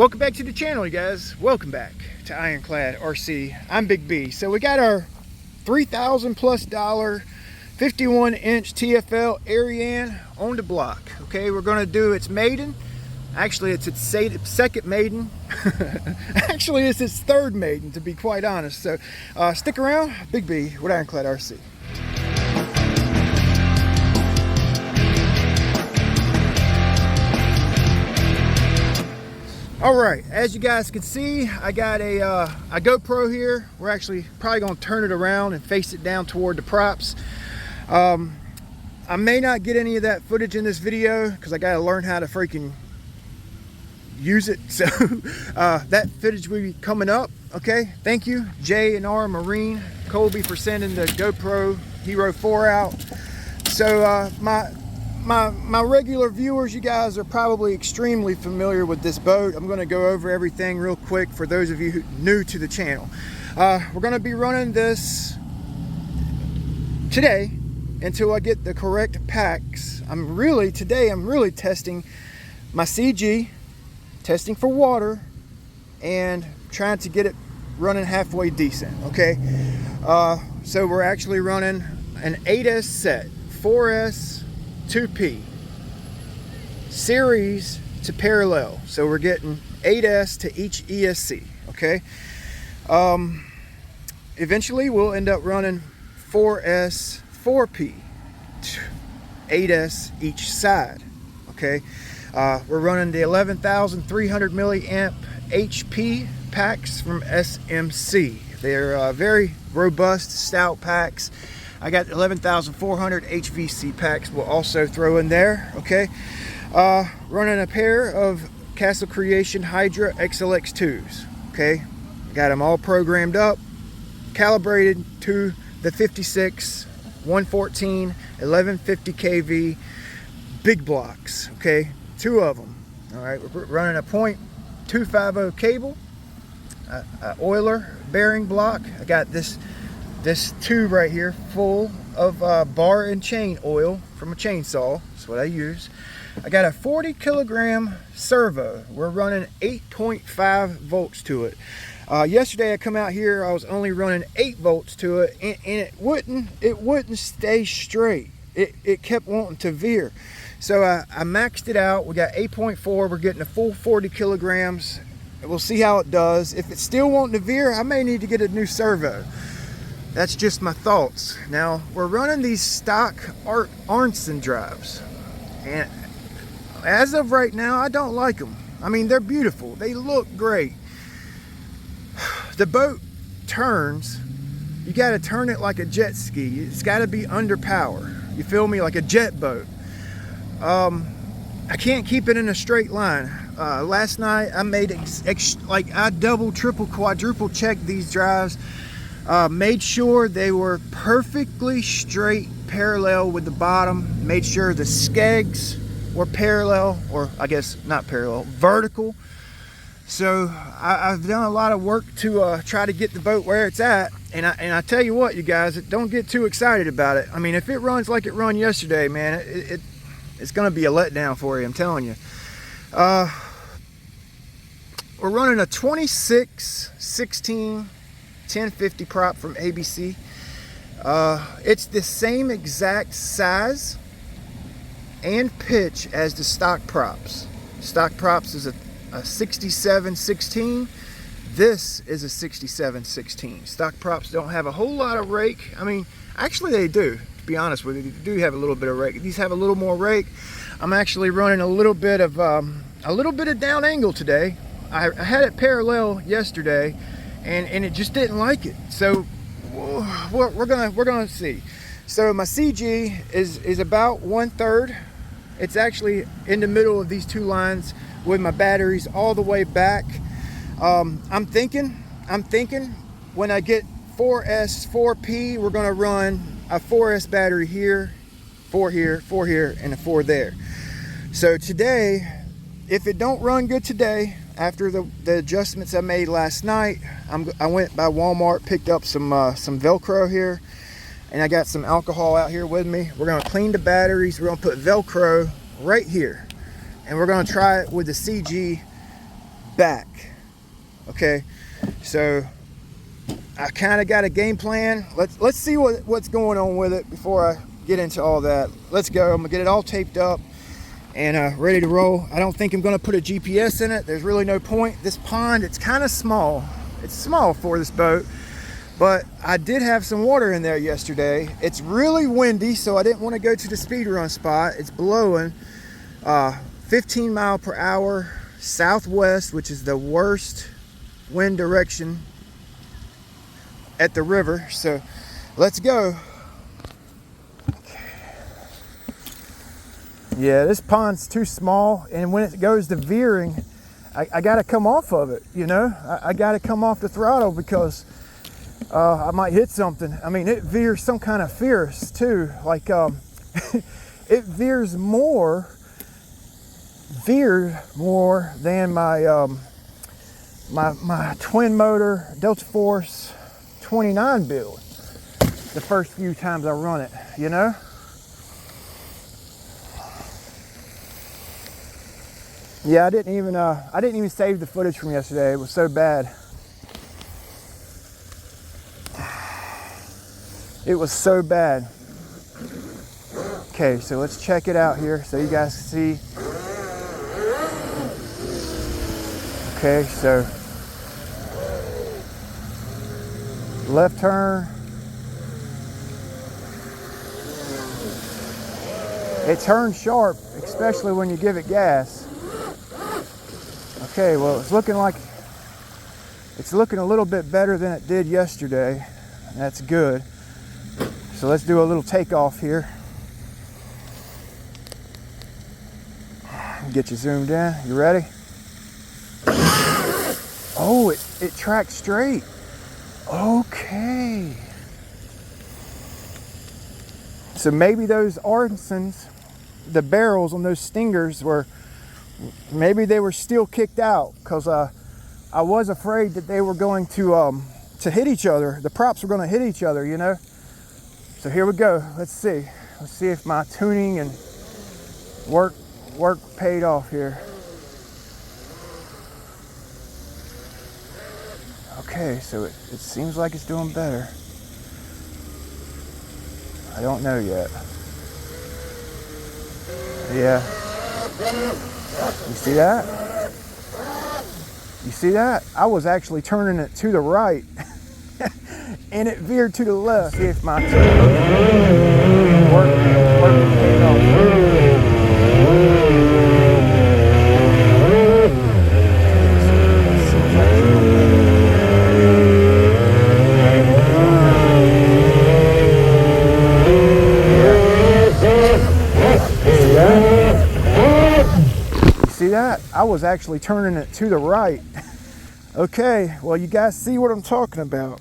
Welcome back to the channel, you guys. Welcome back to Ironclad RC. I'm Big B. So we got our $3,000 plus 51-inch TFL Ariane on the block. Okay, we're gonna do its maiden. Actually, it's its second maiden. Actually, it's its third maiden, to be quite honest. So stick around. Big B with Ironclad RC. All right, as you guys can see, I got a GoPro here. We're actually probably gonna turn it around and face it down toward the props. I may not get any of that footage in this video because I gotta learn how to freaking use it. So that footage will be coming up. Okay, thank you J&R Marine Colby for sending the GoPro Hero 4 out. So my regular viewers, you guys are probably extremely familiar with this boat. I'm going to go over everything real quick for those of you who new to the channel. We're going to be running this today until I get the correct packs. Today I'm really testing my CG, testing for water, and trying to get it running halfway decent. Okay, so we're actually running an 8S set, 4S 2P series to parallel, so we're getting 8S to each ESC. Okay, eventually we'll end up running 4S 4P 8S each side. Okay, we're running the 11,300 milliamp HP packs from SMC. They're very robust, stout packs. I got 11,400 HVC packs we'll also throw in there. Okay, running a pair of Castle Creation Hydra XLX2s. Okay, got them all programmed up, calibrated to the 56, 114, 1150 kV big blocks. Okay, two of them. All right, we're running a .250 cable, oiler bearing block. I got this tube right here full of bar and chain oil from a chainsaw. That's what I use. I got a 40 kilogram servo. We're running 8.5 volts to it. Yesterday I come out here, I was only running 8 volts to it, and it wouldn't stay straight. It kept wanting to veer. So I maxed it out. We got 8.4. We're getting a full 40 kilograms. We'll see how it does. If it's still wanting to veer, I may need to get a new servo. That's just my thoughts. Now, we're running these stock Arneson drives, and as of right now, I don't like them. I mean, they're beautiful. They look great. The boat turns. You got to turn it like a jet ski. It's got to be under power. You feel me? Like a jet boat. I can't keep it in a straight line. Last night, I made I double, triple, quadruple checked these drives. Made sure they were perfectly straight, parallel with the bottom. Made sure the skegs were parallel, or I guess not parallel, vertical. So I've done a lot of work to try to get the boat where it's at. And I tell you what, you guys, don't get too excited about it. I mean, if it runs like it run yesterday, man, it's going to be a letdown for you, I'm telling you. We're running a 26-16 1050 prop from ABC. It's the same exact size and pitch as the stock props. Stock props is a 67-16. This is a 67-16. Stock props don't have a whole lot of rake. I mean, actually they do, to be honest with you. They do have a little bit of rake. These have a little more rake. I'm actually running a little bit of down angle today. I had it parallel yesterday, and it just didn't like it. So we're gonna see. So my CG is about 1/3. It's actually in the middle of these two lines with my batteries all the way back. I'm thinking when I get 4S 4P, we're gonna run a 4S battery here, 4 here, 4 here, and a 4 there. So today, if it don't run good today, after the adjustments I made last night, I went by Walmart, picked up some Velcro here, and I got some alcohol out here with me. We're gonna clean the batteries. We're gonna put Velcro right here, and we're gonna try it with the CG back. Okay, so I kind of got a game plan. Let's see what's going on with it before I get into all that. Let's go. I'm gonna get it all taped up and ready to roll. I don't think I'm gonna put a GPS in it. There's really no point. This pond, it's kind of small. It's small for this boat, but I did have some water in there yesterday. It's really windy, so I didn't want to go to the speed run spot. It's blowing 15 mile per hour southwest, which is the worst wind direction at the river. So let's go. Yeah, this pond's too small, and when it goes to veering, I got to come off of it, you know. I got to come off the throttle because I might hit something. I mean, it veers some kind of fierce too. Like it veered more than my my twin motor Delta Force 29 build the first few times I run it, you know. Yeah, I didn't even save the footage from yesterday. It was so bad. It was so bad. Okay, so let's check it out here so you guys see. Okay, so left turn. It turns sharp, especially when you give it gas. Okay, well, it's looking a little bit better than it did yesterday. That's good. So let's do a little takeoff here. Get you zoomed in. You ready? Oh, it tracked straight. Okay. So maybe those Arnesons, the barrels on those stingers maybe they were still kicked out, because I was afraid that they were going to hit each other. The props were going to hit each other, you know. So here we go. Let's see if my tuning and work paid off here. Okay, so it seems like it's doing better. I don't know yet. Yeah. You see that? You see that? I was actually turning it to the right and it veered to the left. See if my work paid off. See that? I was actually turning it to the right. Okay, well, you guys see what I'm talking about.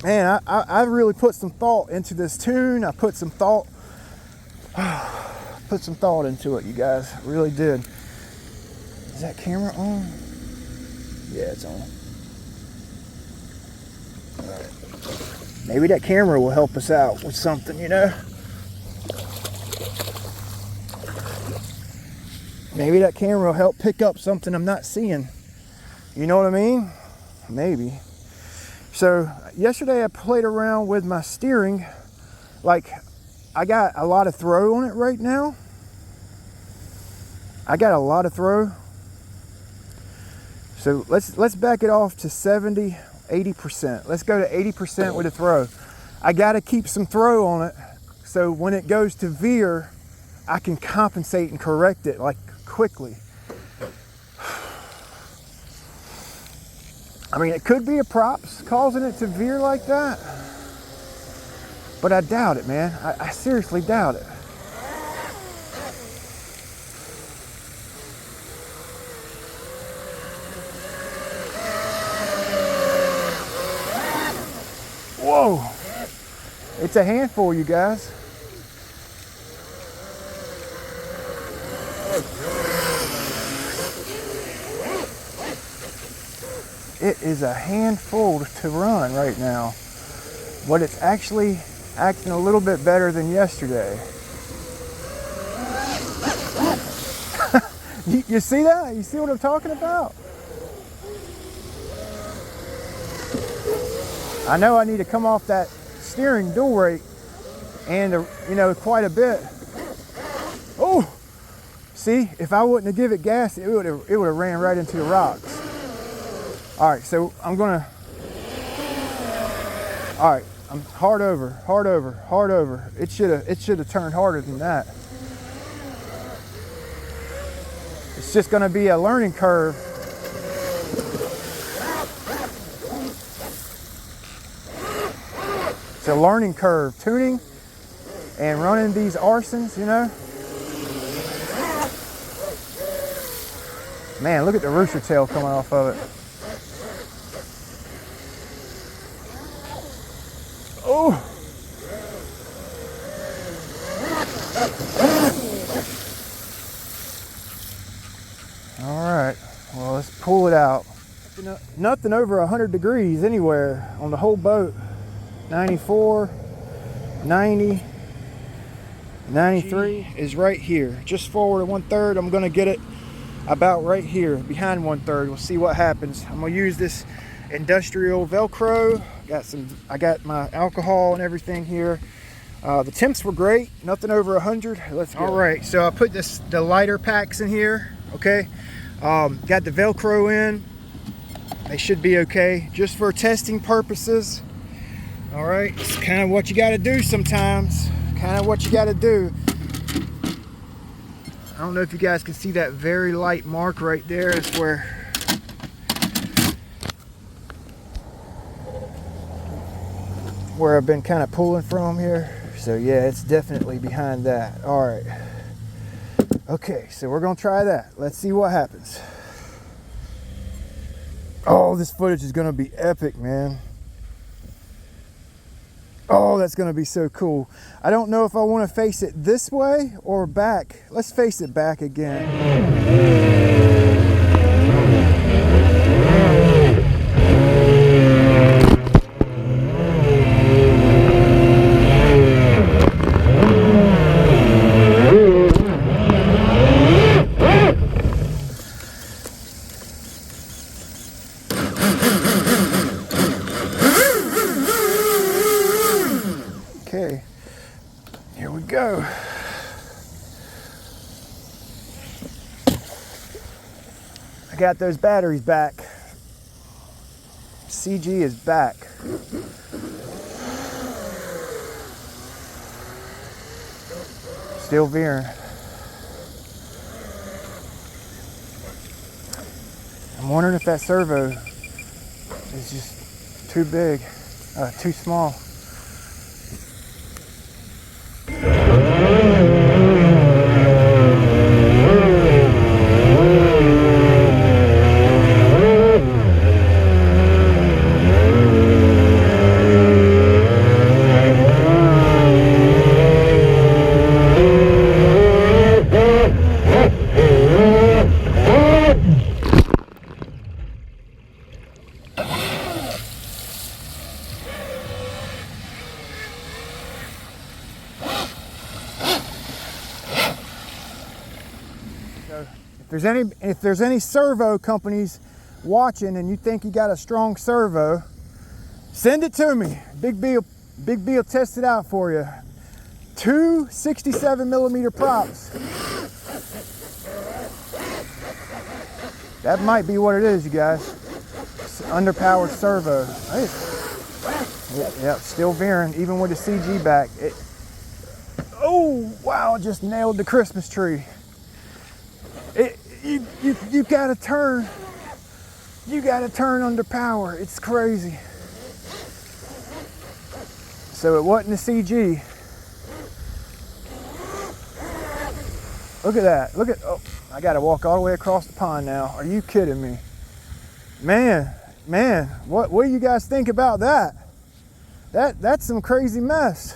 Man, I really put some thought into this tune. I put some thought into it, you guys. I really did. Is that camera on? Yeah, it's on. All right. Maybe that camera will help us out with something, you know? Maybe that camera will help pick up something I'm not seeing. You know what I mean? Maybe. So yesterday I played around with my steering. Like, I got a lot of throw on it right now. I got a lot of throw. So let's back it off to 70, 80%. Let's go to 80% with the throw. I got to keep some throw on it, so when it goes to veer, I can compensate and correct it like quickly. I mean, it could be a props causing it to veer like that, but I doubt it, man. I seriously doubt it. Whoa, it's a handful, you guys. It is a handful to run right now, but it's actually acting a little bit better than yesterday. You see that? You see what I'm talking about? I know I need to come off that steering dual rate and, you know, quite a bit. Oh, see, if I wouldn't have given it gas, it would have ran right into the rocks. All right, so I'm gonna, all right, I'm hard over, hard over, hard over. It should have turned harder than that. It's just gonna be a learning curve. It's a learning curve, tuning and running these Arnesons, you know. Man, look at the rooster tail coming off of it. Oh! All right, well, let's pull it out. Nothing over 100 degrees anywhere on the whole boat. 94, 90, 93 is right here. Just forward 1/3. I'm gonna get it about right here, behind 1/3. We'll see what happens. I'm gonna use this industrial Velcro. I got my alcohol and everything here. The temps were great, nothing over 100. Let's go. All right, so I put the lighter packs in here, okay? Got the Velcro in. They should be okay, just for testing purposes. All right, it's kind of what you got to do sometimes. Kind of what you got to do. I don't know if you guys can see that very light mark right there. It's where I've been kind of pulling from here. So yeah, it's definitely behind that. All right. Okay, so we're gonna try that. Let's see what happens. Oh, this footage is gonna be epic, man. Oh, that's gonna be so cool. I don't know if I wanna face it this way or back. Let's face it back again. Okay, here we go. I got those batteries back. CG is back. Still veering. I'm wondering if that servo is just too big, too small. If there's any servo companies watching and you think you got a strong servo, send it to me. Big B will test it out for you. 2 67mm props. That might be what it is, you guys. It's an underpowered servo. Yep, still veering, even with the CG back. Oh, wow, it just nailed the Christmas tree. You gotta turn. You gotta turn under power. It's crazy. So it wasn't the CG. Look at that. Look at, oh, I gotta walk all the way across the pond now. Are you kidding me? Man, what do you guys think about that? That's some crazy mess.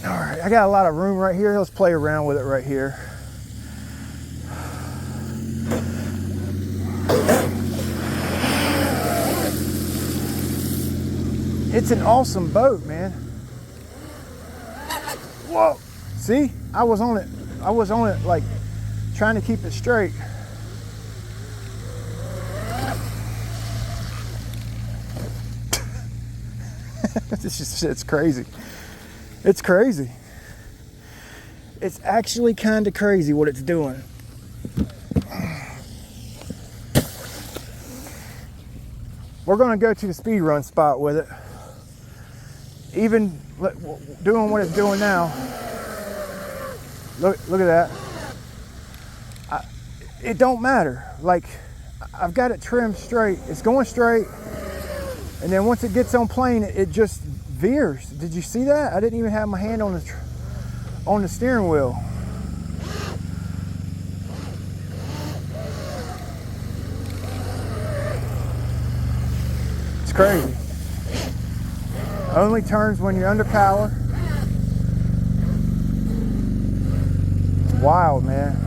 All right, I got a lot of room right here. Let's play around with it right here. It's an awesome boat, man. Whoa, see? I was on it like trying to keep it straight. It's crazy. It's crazy. It's actually kind of crazy what it's doing. We're going to go to the speed run spot with it. Even doing what it's doing now. Look at that. It don't matter. Like, I've got it trimmed straight. It's going straight. And then once it gets on plane, it just veers. Did you see that? I didn't even have my hand on the steering wheel. It's crazy. Only turns when you're under power. It's wild, man.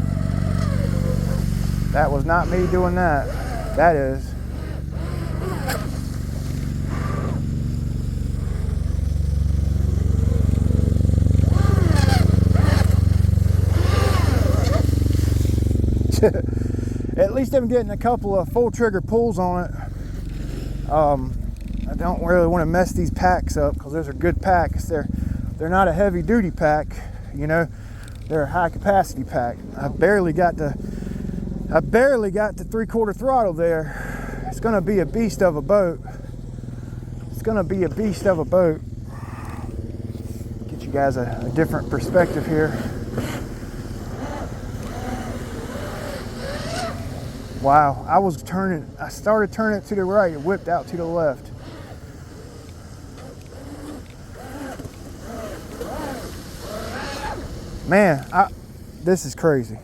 That was not me doing that. That is. At least I'm getting a couple of full trigger pulls on it. I don't really want to mess these packs up because those are good packs. They're not a heavy duty pack, you know. They're a high capacity pack. I barely got the 3/4 throttle there. It's gonna be a beast of a boat. It's gonna be a beast of a boat. Get you guys a different perspective here. Wow, I started turning it to the right, it whipped out to the left. Man, this is crazy.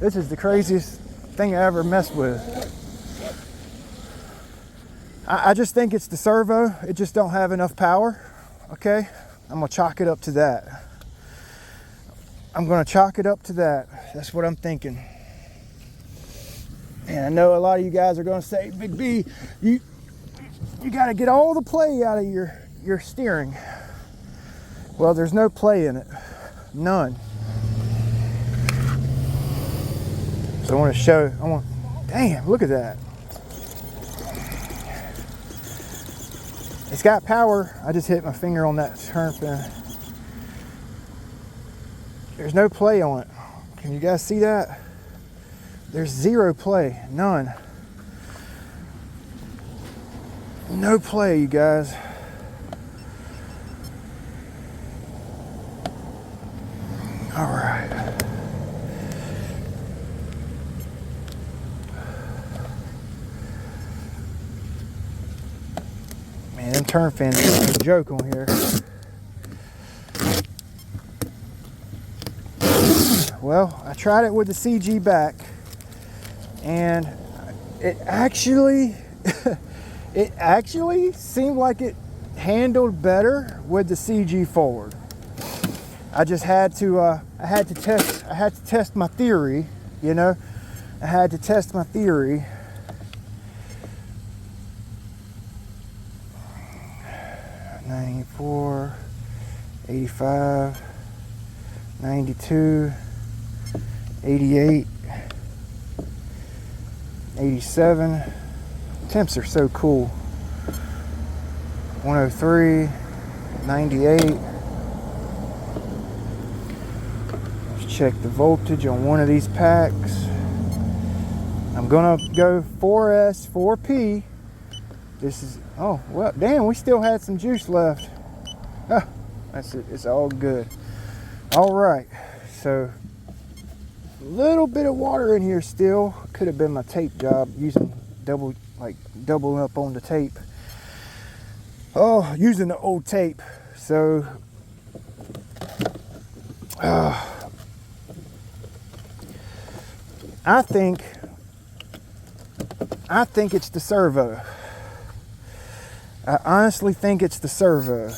This is the craziest thing I ever messed with. I just think it's the servo. It just don't have enough power, okay? I'm gonna chalk it up to that. That's what I'm thinking. And I know a lot of you guys are gonna say, Big B, you gotta get all the play out of your steering. Well, there's no play in it, none. So I want to show, damn, look at that. It's got power. I just hit my finger on that turn pin. There's no play on it. Can you guys see that? There's zero play, none. No play, you guys. All right. Man, them turn fins are a joke on here. Well, I tried it with the CG back, and it actually seemed like it handled better with the CG forward. I just had to test my theory, you know. I had to test my theory. $94, $85, $92, $88, $87. Temps are so cool. $103, $98. Let's check the voltage on one of these packs. I'm gonna go 4S, 4P. This is, oh, well, damn, we still had some juice left. Ah, that's it, it's all good. All right, so a little bit of water in here still. Could have been my tape job, using doubling up on the tape. Oh, using the old tape. So, I think it's the servo. I honestly think it's the servo.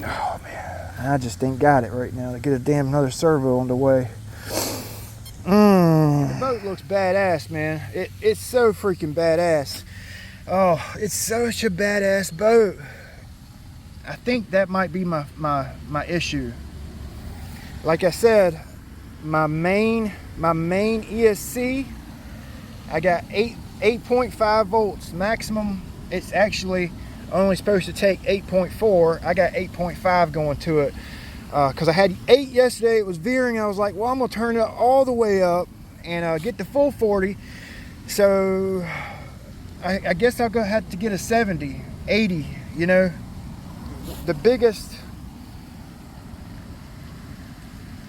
Oh man, I just ain't got it right now to get a damn another servo on the way. The boat looks badass, man. It's so freaking badass. Oh, it's such a badass boat. I think that might be my issue. Like I said, my main ESC, I got 8.5 volts maximum. It's actually only supposed to take 8.4. I got 8.5 going to it because I had 8 yesterday. It was veering. I was like, well, I'm gonna turn it all the way up and get the full 40. So I guess I'll go have to get a 70, 80, you know, the biggest,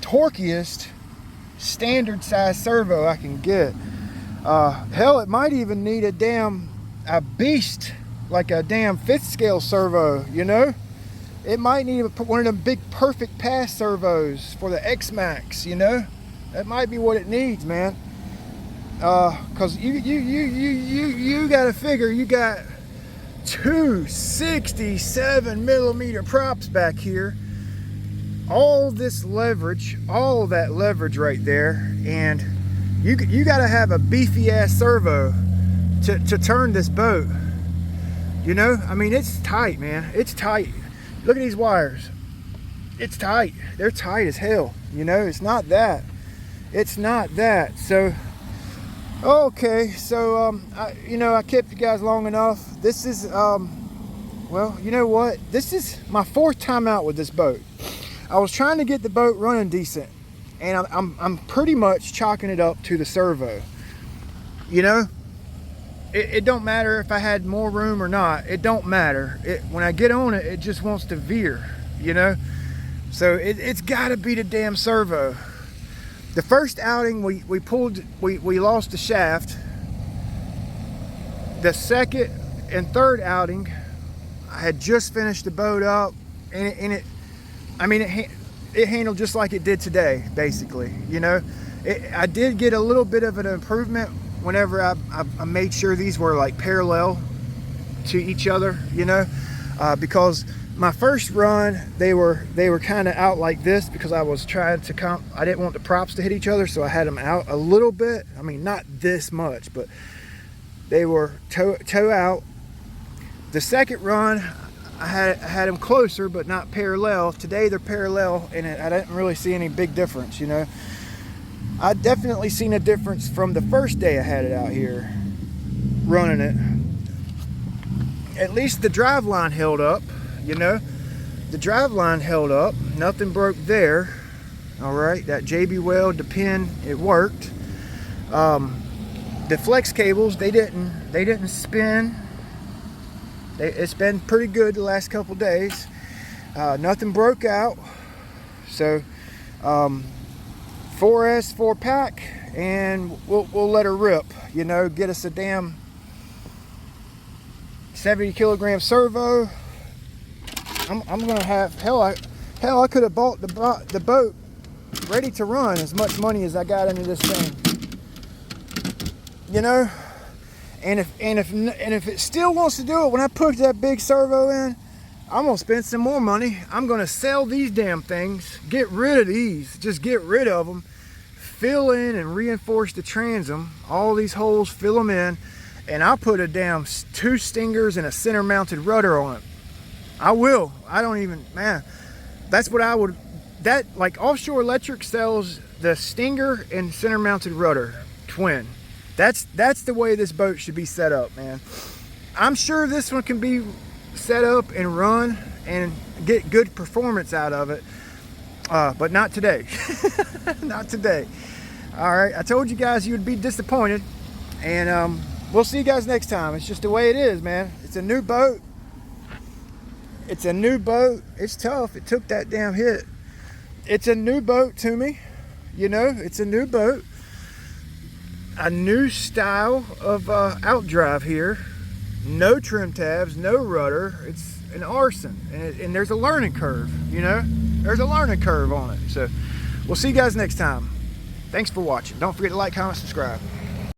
torquiest standard size servo I can get. Hell, it might even need a beast, like a damn 5th scale servo, you know. It might need one of them big perfect pass servos for the X-Max, you know. That might be what it needs, man. Cause you gotta figure, you got 2 67mm props back here, all this leverage, all of that leverage right there, and you gotta have a beefy ass servo to turn this boat, you know. I mean, it's tight, man. It's tight. Look at these wires. It's tight. They're tight as hell, you know. It's not that. It's not that. So okay, so I kept you guys long enough. This is well, you know what, this is my 4th time out with this boat. I was trying to get the boat running decent, and I'm pretty much chalking it up to the servo, you know. It don't matter if I had more room or not. It don't matter. When I get on it, it just wants to veer, you know. So it's got to be the damn servo. The first outing we lost the shaft. The second and third outing, I had just finished the boat up, and it handled just like it did today, basically, you know. I did get a little bit of an improvement whenever I made sure these were like parallel to each other, you know, because my first run they were kind of out like this because I was trying to I didn't want the props to hit each other, so I had them out a little bit. I mean, not this much, but they were toe out. The second run I had them closer but not parallel. Today they're parallel, and I didn't really see any big difference, you know. I definitely seen a difference from the first day I had it out here running it. At least the drive line held up, you know. The drive line held up, nothing broke there. All right, that JB weld, the pin, it worked. The flex cables, they didn't spin. It's been pretty good the last couple days. Nothing broke out. So 4S 4-pack, and we'll let her rip, you know. Get us a damn 70 kilogram servo. I'm gonna have I could have bought the boat ready to run, as much money as I got into this thing, you know. And if it still wants to do it, when I put that big servo in, I'm gonna spend some more money. I'm gonna sell these damn things, get rid of these, just get rid of them, fill in and reinforce the transom, all these holes, fill them in, and I'll put a damn 2 stingers and a center mounted rudder on it. I will. I don't even, man, that's what I would, like Offshore Electric sells the stinger and center mounted rudder twin. That's the way this boat should be set up, man. I'm sure this one can be set up and run and get good performance out of it, but not today. Not today. All right, I told you guys you would be disappointed, and we'll see you guys next time. It's just the way it is, man. It's a new boat. It's a new boat. It's tough. It took that damn hit. It's a new boat to me, you know. It's a new boat, a new style of outdrive here. No trim tabs, no rudder. It's an Arneson, and there's a learning curve, you know. There's a learning curve on it. So we'll see you guys next time. Thanks for watching. Don't forget to like, comment, subscribe.